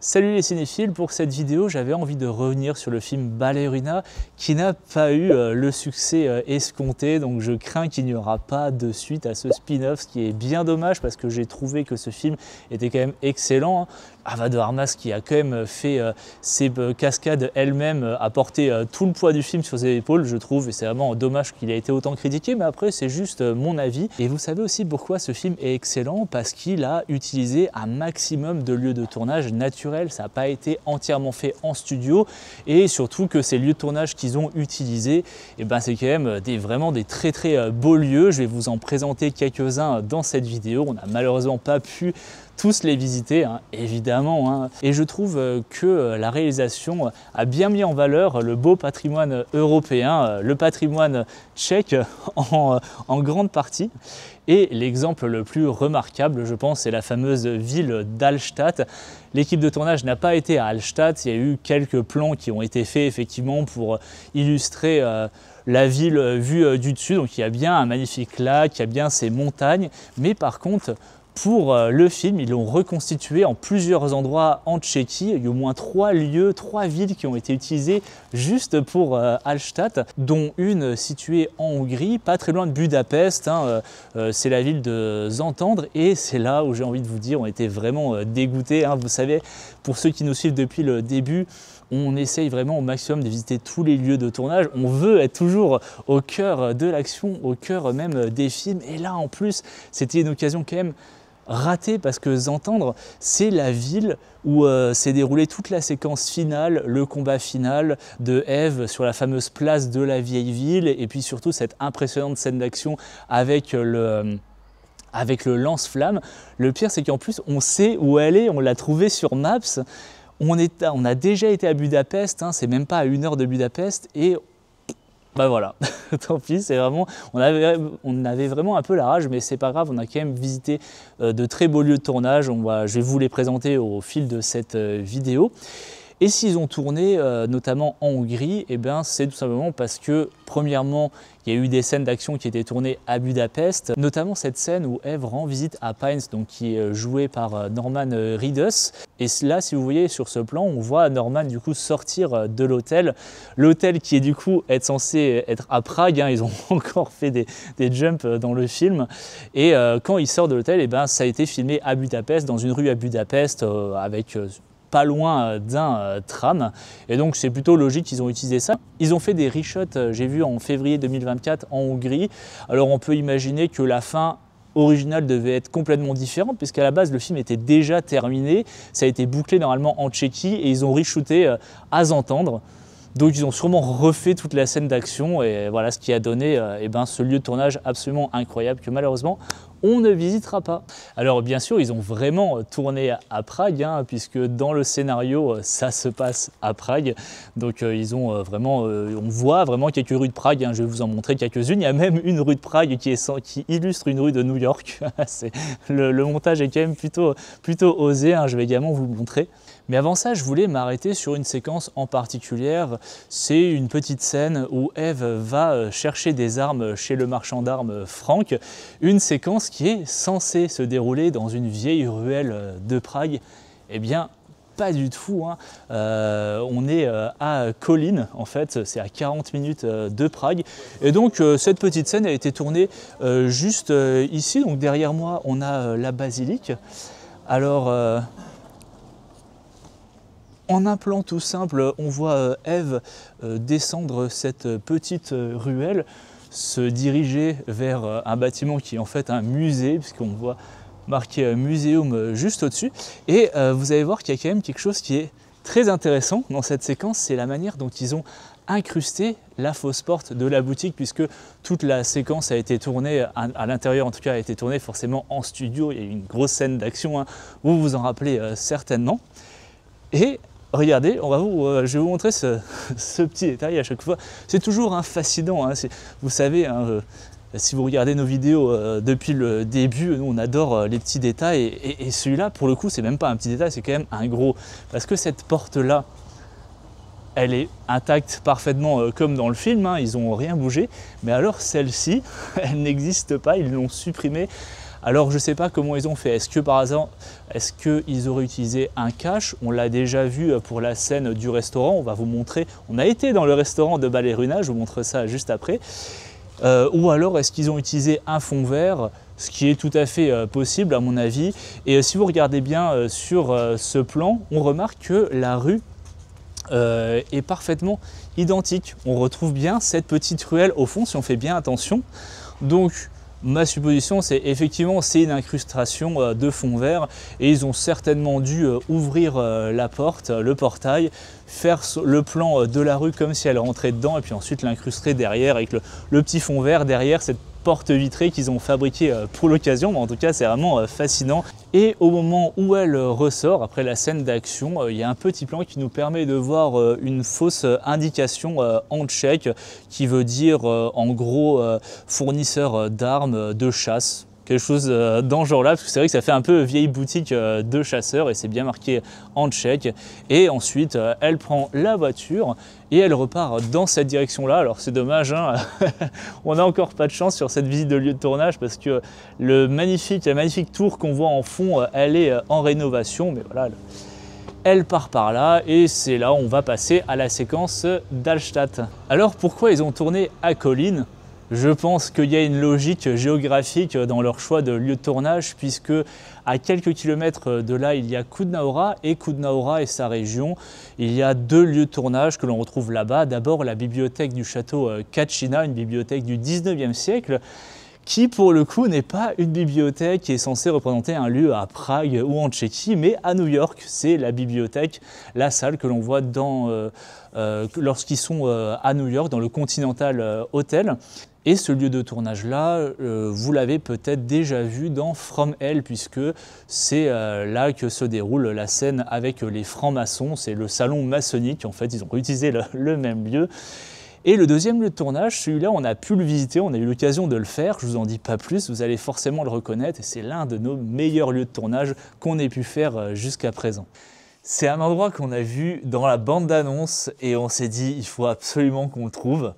Salut les cinéphiles, pour cette vidéo j'avais envie de revenir sur le film Ballerina qui n'a pas eu le succès escompté, donc je crains qu'il n'y aura pas de suite à ce spin-off, ce qui est bien dommage parce que j'ai trouvé que ce film était quand même excellent. Ava de Armas qui a quand même fait ses cascades elle-même, a porté tout le poids du film sur ses épaules, je trouve, et c'est vraiment dommage qu'il ait été autant critiqué, mais après c'est juste mon avis. Et vous savez aussi pourquoi ce film est excellent, parce qu'il a utilisé un maximum de lieux de tournage naturels, ça n'a pas été entièrement fait en studio, et surtout que ces lieux de tournage qu'ils ont utilisés, et ben c'est quand même vraiment des très beaux lieux. Je vais vous en présenter quelques-uns dans cette vidéo, on n'a malheureusement pas pu tous les visiter, hein, évidemment. Et je trouve que la réalisation a bien mis en valeur le beau patrimoine européen, le patrimoine tchèque en grande partie. Et l'exemple le plus remarquable, je pense, c'est la fameuse ville d'Hallstatt. L'équipe de tournage n'a pas été à Hallstatt, il y a eu quelques plans qui ont été faits effectivement pour illustrer la ville vue du dessus. Donc il y a bien un magnifique lac, il y a bien ces montagnes, mais par contre, pour le film, ils l'ont reconstitué en plusieurs endroits en Tchéquie. Il y a au moins 3 lieux, 3 villes qui ont été utilisées juste pour Hallstatt, dont une située en Hongrie, pas très loin de Budapest. C'est la ville de Szentendre, et c'est là où j'ai envie de vous dire, on était vraiment dégoûtés. Vous savez, pour ceux qui nous suivent depuis le début, on essaye vraiment au maximum de visiter tous les lieux de tournage. On veut être toujours au cœur de l'action, au cœur même des films. Et là, en plus, c'était une occasion quand même ratée, parce que Szentendre, c'est la ville où s'est déroulée toute la séquence finale, le combat final de Eve sur la fameuse place de la vieille ville, et puis surtout cette impressionnante scène d'action avec le lance-flamme. Le pire, c'est qu'en plus, on sait où elle est, on l'a trouvée sur Maps. On a déjà été à Budapest, c'est même pas à 1 heure de Budapest, et bah voilà, tant pis, c'est vraiment, on avait vraiment un peu la rage, mais c'est pas grave, on a quand même visité de très beaux lieux de tournage. Je vais vous les présenter au fil de cette vidéo. Et s'ils ont tourné notamment en Hongrie, c'est tout simplement parce que, premièrement, il y a eu des scènes d'action qui étaient tournées à Budapest, notamment cette scène où Eve rend visite à Pines, donc qui est joué par Norman Reedus. Et là, si vous voyez sur ce plan, on voit Norman du coup sortir de l'hôtel. L'hôtel qui est du coup censé être à Prague, ils ont encore fait des jumps dans le film. Et quand il sort de l'hôtel, ça a été filmé à Budapest, dans une rue à Budapest, avec pas loin d'un tram, et donc c'est plutôt logique qu'ils ont utilisé ça. Ils ont fait des reshots, j'ai vu en février 2024 en Hongrie. Alors on peut imaginer que la fin originale devait être complètement différente, puisqu'à la base le film était déjà terminé, ça a été bouclé normalement en Tchéquie, et ils ont reshooté à Szentendre. Donc ils ont sûrement refait toute la scène d'action, et voilà ce qui a donné ce lieu de tournage absolument incroyable que malheureusement on ne visitera pas. Alors bien sûr, ils ont vraiment tourné à Prague, puisque dans le scénario, ça se passe à Prague. Donc ils ont vraiment, on voit vraiment quelques rues de Prague, je vais vous en montrer quelques-unes. Il y a même une rue de Prague qui illustre une rue de New York. le montage est quand même plutôt osé, je vais également vous le montrer. Mais avant ça, je voulais m'arrêter sur une séquence en particulier. C'est une petite scène où Eve va chercher des armes chez le marchand d'armes Frank. Une séquence qui est censée se dérouler dans une vieille ruelle de Prague. Eh bien, pas du tout. On est à Kolín, en fait, c'est à 40 minutes de Prague. Et donc, cette petite scène a été tournée juste ici. Donc, derrière moi, on a la basilique. Alors, en un plan tout simple, on voit Eve descendre cette petite ruelle, se diriger vers un bâtiment qui est en fait un musée, puisqu'on voit marqué Museum juste au-dessus. Et vous allez voir qu'il y a quand même quelque chose qui est très intéressant dans cette séquence, c'est la manière dont ils ont incrusté la fausse porte de la boutique, puisque toute la séquence a été tournée, à l'intérieur en tout cas, a été tournée forcément en studio. Il y a eu une grosse scène d'action, vous vous en rappelez certainement. Et regardez, je vais vous montrer ce petit détail à chaque fois. C'est toujours fascinant, vous savez, si vous regardez nos vidéos depuis le début, nous on adore les petits détails, et celui-là, pour le coup, c'est même pas un petit détail, c'est quand même un gros. Parce que cette porte-là, elle est intacte parfaitement comme dans le film, ils n'ont rien bougé, mais alors celle-ci, elle n'existe pas, ils l'ont supprimée Alors je ne sais pas comment ils ont fait, est-ce que par hasard, est-ce qu'ils auraient utilisé un cache? On l'a déjà vu pour la scène du restaurant, on va vous montrer, on a été dans le restaurant de Ballerina, je vous montre ça juste après. Ou alors est-ce qu'ils ont utilisé un fond vert, ce qui est tout à fait possible à mon avis. Et si vous regardez bien sur ce plan, on remarque que la rue est parfaitement identique. On retrouve bien cette petite ruelle au fond si on fait bien attention. Donc ma supposition, c'est effectivement c'est une incrustation de fond vert et ils ont certainement dû ouvrir la porte, le portail, faire le plan de la rue comme si elle rentrait dedans et puis ensuite l'incruster derrière avec le petit fond vert derrière cette porte vitrée qu'ils ont fabriquée pour l'occasion. Mais en tout cas, c'est vraiment fascinant. Et au moment où elle ressort, après la scène d'action, il y a un petit plan qui nous permet de voir une fausse indication en tchèque qui veut dire en gros fournisseur d'armes de chasse. Quelque chose dans ce genre-là, parce que c'est vrai que ça fait un peu vieille boutique de chasseurs et c'est bien marqué en tchèque. Et ensuite, elle prend la voiture et elle repart dans cette direction-là. Alors c'est dommage, hein on n'a encore pas de chance sur cette visite de lieu de tournage parce que la magnifique tour qu'on voit en fond, elle est en rénovation, mais voilà. Elle part par là et c'est là où on va passer à la séquence d'Allstatt. Alors pourquoi ils ont tourné à Kolín ? Je pense qu'il y a une logique géographique dans leur choix de lieu de tournage puisque à quelques kilomètres de là, il y a Kudnaura et Kudnaura et sa région. Il y a deux lieux de tournage que l'on retrouve là-bas. D'abord la bibliothèque du château Kacina, une bibliothèque du 19e siècle qui pour le coup n'est pas une bibliothèque qui est censée représenter un lieu à Prague ou en Tchéquie, mais à New York. C'est la bibliothèque, la salle que l'on voit lorsqu'ils sont à New York, dans le Continental Hotel. Et ce lieu de tournage-là, vous l'avez peut-être déjà vu dans From Hell, puisque c'est là que se déroule la scène avec les francs-maçons. C'est le salon maçonnique, en fait, ils ont réutilisé le même lieu. Et le deuxième lieu de tournage, celui-là, on a pu le visiter, on a eu l'occasion de le faire, je ne vous en dis pas plus, vous allez forcément le reconnaître, et c'est l'un de nos meilleurs lieux de tournage qu'on ait pu faire jusqu'à présent. C'est un endroit qu'on a vu dans la bande d'annonce, et on s'est dit, il faut absolument qu'on le trouve.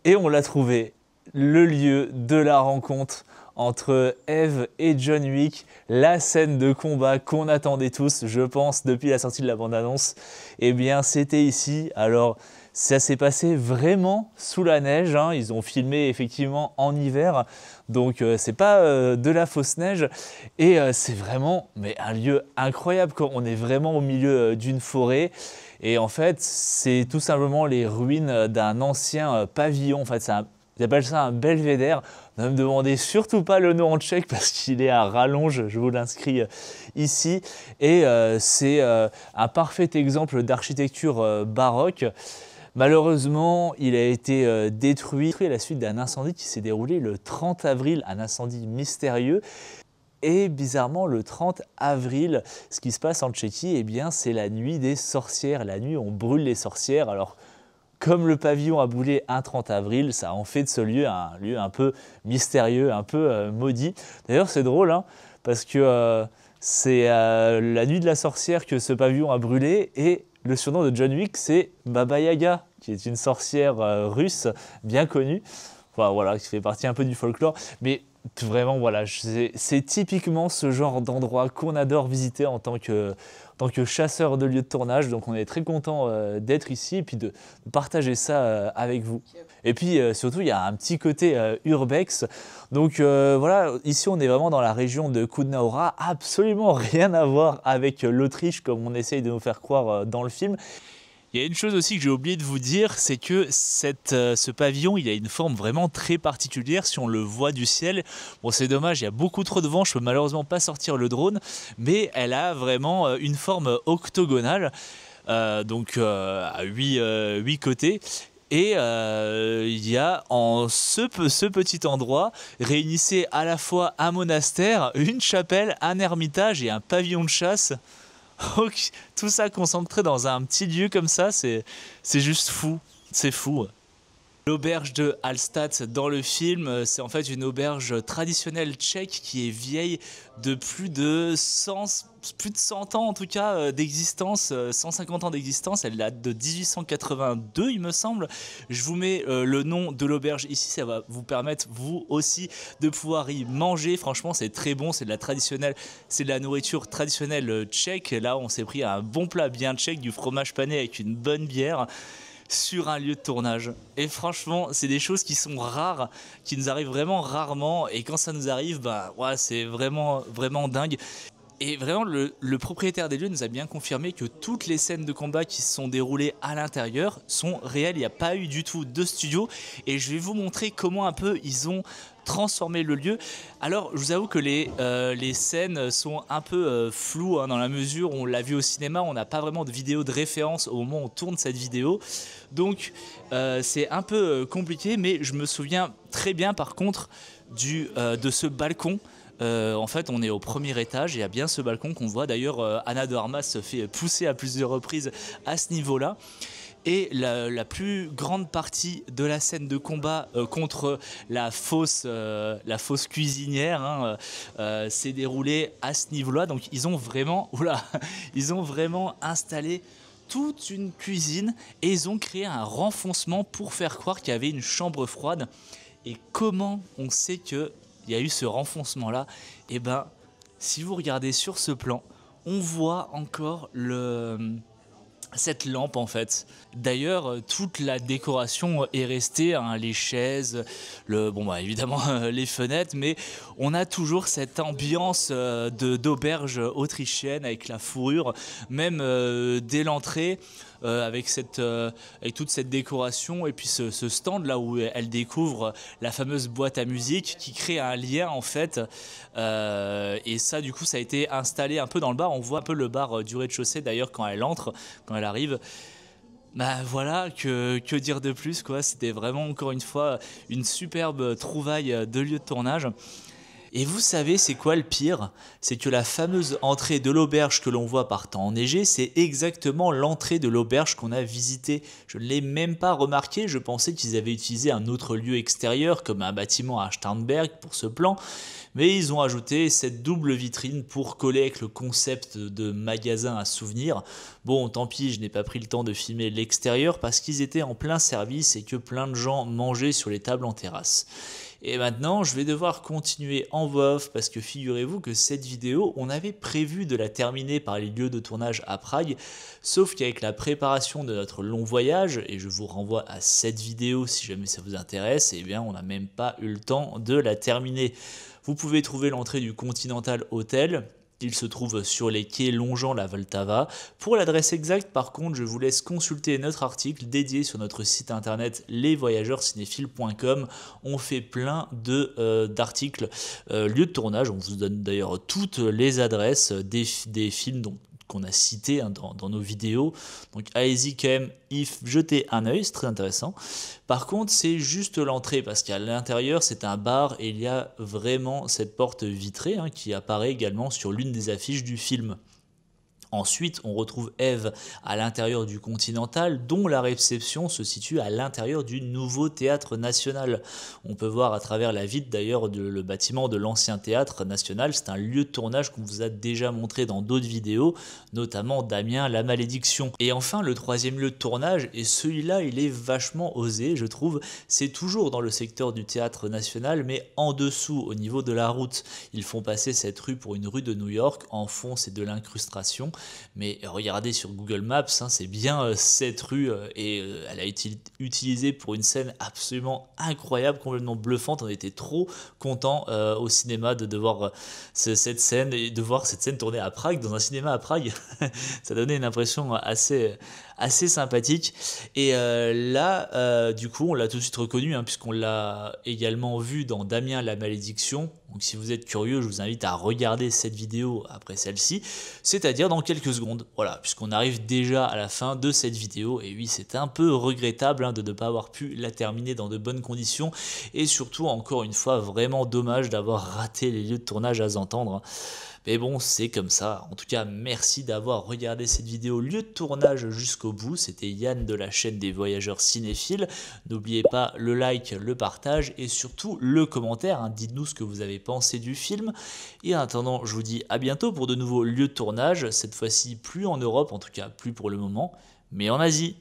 Et on l'a trouvé, le lieu de la rencontre entre Eve et John Wick, la scène de combat qu'on attendait tous, je pense, depuis la sortie de la bande-annonce. Eh bien, c'était ici. Alors, ça s'est passé vraiment sous la neige, hein. Ils ont filmé effectivement en hiver, donc c'est pas de la fausse neige. Et c'est vraiment un lieu incroyable, quoi. On est vraiment au milieu d'une forêt. Et en fait, c'est tout simplement les ruines d'un ancien pavillon. En fait, ils appellent ça un belvédère. Ne me demandez surtout pas le nom en tchèque parce qu'il est à rallonge, je vous l'inscris ici. Et c'est un parfait exemple d'architecture baroque. Malheureusement, il a été détruit à la suite d'un incendie qui s'est déroulé le 30 avril, un incendie mystérieux. Et bizarrement, le 30 avril, ce qui se passe en Tchéquie, eh bien, c'est la nuit des sorcières. La nuit, on brûle les sorcières. Alors, comme le pavillon a brûlé un 30 avril, ça en fait de ce lieu un lieu un peu mystérieux, un peu maudit. D'ailleurs, c'est drôle, hein, parce que c'est la nuit de la sorcière que ce pavillon a brûlé et le surnom de John Wick, c'est Baba Yaga, qui est une sorcière russe bien connue, enfin, voilà, qui fait partie un peu du folklore. Mais vraiment, voilà, c'est typiquement ce genre d'endroit qu'on adore visiter en tant que chasseur de lieux de tournage. Donc on est très content d'être ici et puis de partager ça avec vous. Et puis surtout, il y a un petit côté urbex. Donc voilà, ici on est vraiment dans la région de Kudnaura, absolument rien à voir avec l'Autriche comme on essaye de nous faire croire dans le film. Il y a une chose aussi que j'ai oublié de vous dire, c'est que ce pavillon, il a une forme vraiment très particulière si on le voit du ciel. Bon, c'est dommage, il y a beaucoup trop de vent, je peux malheureusement pas sortir le drone, mais elle a vraiment une forme octogonale, donc à 8 côtés. Et il y a en ce petit endroit réunissait à la fois un monastère, une chapelle, un ermitage et un pavillon de chasse. Tout ça concentré dans un petit lieu comme ça, c'est juste fou, c'est fou. L'auberge de Hallstatt dans le film, c'est en fait une auberge traditionnelle tchèque qui est vieille de plus de 100 ans en tout cas d'existence, 150 ans d'existence. Elle date de 1882 il me semble. Je vous mets le nom de l'auberge ici, ça va vous permettre vous aussi de pouvoir y manger. Franchement c'est très bon, c'est de la nourriture traditionnelle tchèque. Là on s'est pris un bon plat bien tchèque, du fromage pané avec une bonne bière sur un lieu de tournage. Et franchement, c'est des choses qui sont rares, qui nous arrivent vraiment rarement. Et quand ça nous arrive, bah ouais, c'est vraiment, vraiment dingue. Et vraiment, le propriétaire des lieux nous a bien confirmé que toutes les scènes de combat qui se sont déroulées à l'intérieur sont réelles. Il n'y a pas eu du tout de studio. Et je vais vous montrer comment un peu ils ont transformer le lieu. Alors je vous avoue que les scènes sont un peu floues dans la mesure où on l'a vu au cinéma, on n'a pas vraiment de vidéo de référence au moment où on tourne cette vidéo, donc c'est un peu compliqué, mais je me souviens très bien par contre de ce balcon. En fait on est au premier étage et il y a bien ce balcon qu'on voit, d'ailleurs Anna de Armas se fait pousser à plusieurs reprises à ce niveau là. Et la plus grande partie de la scène de combat contre la fausse cuisinière s'est déroulée à ce niveau-là. Donc ils ont vraiment installé toute une cuisine et ils ont créé un renfoncement pour faire croire qu'il y avait une chambre froide. Et comment on sait qu'il y a eu ce renfoncement-là? Eh ben, si vous regardez sur ce plan, on voit encore cette lampe en fait. D'ailleurs toute la décoration est restée, les chaises, évidemment les fenêtres, mais on a toujours cette ambiance d'auberge autrichienne avec la fourrure, même dès l'entrée, avec toute cette décoration et puis ce stand là où elle découvre la fameuse boîte à musique qui crée un lien en fait, et ça du coup ça a été installé un peu dans le bar. On voit un peu le bar du rez-de-chaussée d'ailleurs quand elle arrive. Bah voilà, que dire de plus quoi. C'était vraiment encore une fois une superbe trouvaille de lieu de tournage. Et vous savez c'est quoi le pire? C'est que la fameuse entrée de l'auberge que l'on voit par temps enneigé, c'est exactement l'entrée de l'auberge qu'on a visitée. Je ne l'ai même pas remarqué, je pensais qu'ils avaient utilisé un autre lieu extérieur comme un bâtiment à Starnberg pour ce plan, mais ils ont ajouté cette double vitrine pour coller avec le concept de magasin à souvenirs. Bon, tant pis, je n'ai pas pris le temps de filmer l'extérieur parce qu'ils étaient en plein service et que plein de gens mangeaient sur les tables en terrasse. Et maintenant, je vais devoir continuer en voix off parce que figurez-vous que cette vidéo, on avait prévu de la terminer par les lieux de tournage à Prague, sauf qu'avec la préparation de notre long voyage, et je vous renvoie à cette vidéo si jamais ça vous intéresse, eh bien on n'a même pas eu le temps de la terminer. Vous pouvez trouver l'entrée du Continental Hotel. Il se trouve sur les quais longeant la Vltava. Pour l'adresse exacte, par contre, je vous laisse consulter notre article dédié sur notre site internet lesvoyageurcinéphiles.com. On fait plein d'articles lieux de tournage. On vous donne d'ailleurs toutes les adresses des films qu'on a cités dans nos vidéos. Donc allez-y quand même, jetez un œil, c'est très intéressant. Par contre, c'est juste l'entrée, parce qu'à l'intérieur, c'est un bar et il y a vraiment cette porte vitrée qui apparaît également sur l'une des affiches du film. Ensuite, on retrouve Eve à l'intérieur du Continental, dont la réception se situe à l'intérieur du nouveau Théâtre National. On peut voir à travers la vitre d'ailleurs le bâtiment de l'ancien Théâtre National. C'est un lieu de tournage qu'on vous a déjà montré dans d'autres vidéos, notamment Damien la Malédiction. Et enfin, le troisième lieu de tournage, et celui-là, il est vachement osé, je trouve. C'est toujours dans le secteur du Théâtre National, mais en dessous, au niveau de la route. Ils font passer cette rue pour une rue de New York. En fond, c'est de l'incrustation. Mais regardez sur Google Maps, c'est bien cette rue et elle a été utilisée pour une scène absolument incroyable, complètement bluffante. On était trop contents au cinéma de voir cette scène et de voir cette scène tournée à Prague, dans un cinéma à Prague. Ça donnait une impression assez sympathique. Et là, du coup, on l'a tout de suite reconnu, puisqu'on l'a également vu dans Damien la Malédiction. Donc si vous êtes curieux, je vous invite à regarder cette vidéo après celle-ci, c'est-à-dire dans quelques secondes. Voilà, puisqu'on arrive déjà à la fin de cette vidéo. Et oui, c'est un peu regrettable de ne pas avoir pu la terminer dans de bonnes conditions. Et surtout, encore une fois, vraiment dommage d'avoir raté les lieux de tournage à Szentendre. Mais bon, c'est comme ça. En tout cas, merci d'avoir regardé cette vidéo lieu de tournage jusqu'au bout. C'était Yann de la chaîne des voyageurs cinéphiles. N'oubliez pas le like, le partage et surtout le commentaire, hein. Dites-nous ce que vous avez pensé du film. Et en attendant, je vous dis à bientôt pour de nouveaux lieux de tournage. Cette fois-ci, plus en Europe, en tout cas plus pour le moment, mais en Asie.